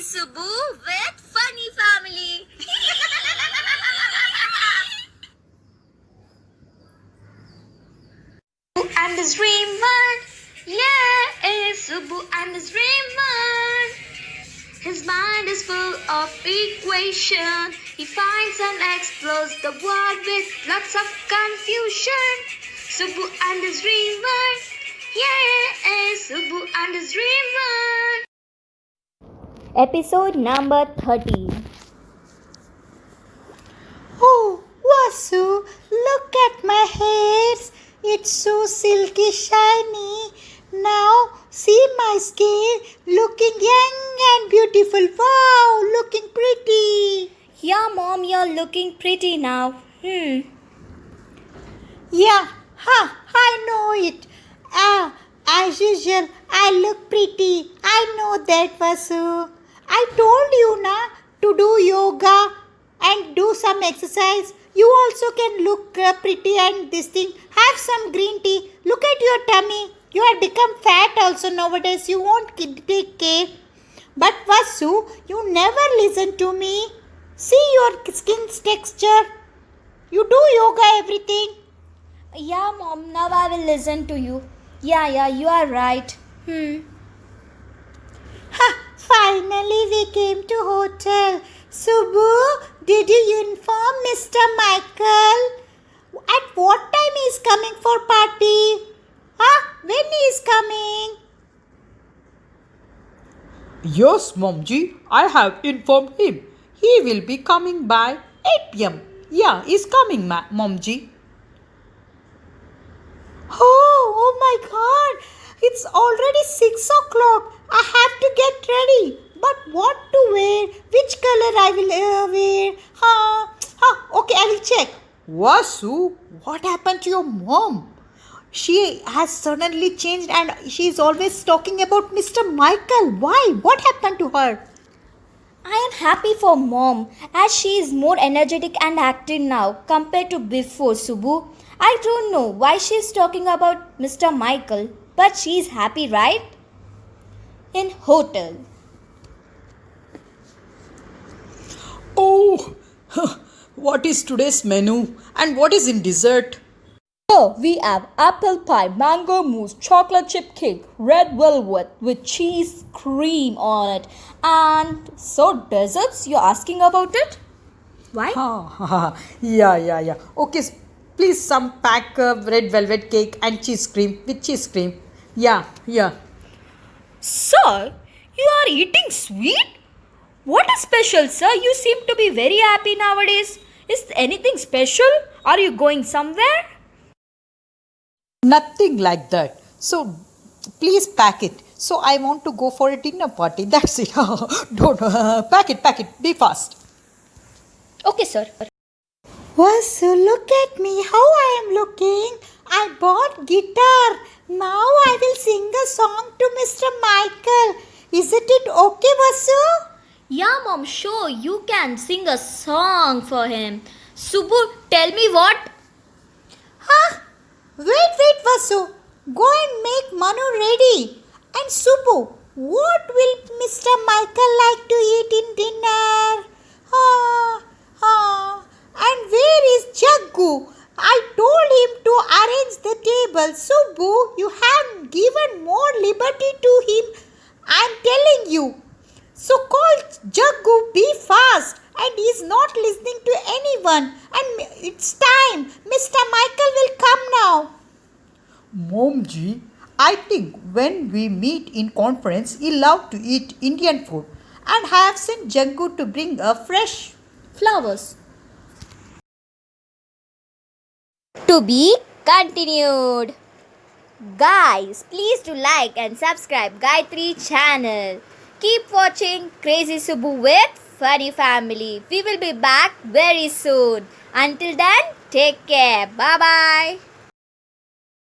Subbu with Funny Family. And his dream world, yeah, is Subbu and his dream world. His mind is full of equation. He finds and explores the world with lots of confusion. Subbu and his dream world, yeah, is Subbu and his dream world. Episode number 13. Oh, Vasu, look at my hairs. It's so silky shiny. Now see my skin looking young and beautiful. Wow, looking pretty. Yeah, Mom, you're looking pretty now. Yeah, I know it. As usual, I look pretty. I know that, Vasu. I told you to do yoga and do some exercise. You also can look pretty and this thing. Have some green tea. Look at your tummy. You have become fat also nowadays. You won't take care. But Vasu, you never listen to me. See your skin's texture. You do yoga, everything. Yeah, Mom, now I will listen to you. Yeah, you are right. Finally we came to hotel. Subbu, did you inform Mr. Michael? At what time he is coming for party? When he is coming? Yes, Momji, I have informed him. He will be coming by 8 p.m. Yeah, he's coming, Momji. Oh my God! It's already 6 o'clock. I have to get ready. But what to wear? Which color I will wear? Okay, I will check. Vasu, what happened to your mom? She has suddenly changed and she is always talking about Mr. Michael. Why? What happened to her? I am happy for Mom as she is more energetic and active now compared to before, Subbu. I don't know why she is talking about Mr. Michael, but she is happy, right? In hotel. Oh, what is today's menu and what is in dessert? Here we have apple pie, mango mousse, chocolate chip cake, red velvet with cheese cream on it. And so desserts, you're asking about it? Why? Yeah. Okay, please some pack red velvet cake and cheese cream with cheese cream. Yeah. Sir, you are eating sweet? What is special, sir? You seem to be very happy nowadays. Is anything special? Are you going somewhere? Nothing like that. So please pack it. So I want to go for a dinner party. That's it. Don't pack it. Be fast. Okay, sir. Vasu, look at me. How I am looking. I bought guitar. Now I will sing a song to Mr. Michael. Isn't it okay, Vasu? Yeah, Mom, sure. You can sing a song for him. Subbu, tell me what? Wait, Vasu. Go and make Manu ready. And Subbu, what will Mr. Michael like to eat in dinner? And where is Jaggu? I told him to arrange the table. Subbu, you have given more liberty to him. I am telling you. So call Jaggu, be fast. And he is not listening to anyone. And it's time. Mr. Michael will come now. Momji, I think when we meet in conference, he love to eat Indian food and have sent Jaggu to bring a fresh Flowers. To be continued. Guys, please do like and subscribe Gayatri channel. Keep watching Crazy Subbu with Funny Family. We will be back very soon. Until then, take care. Bye bye.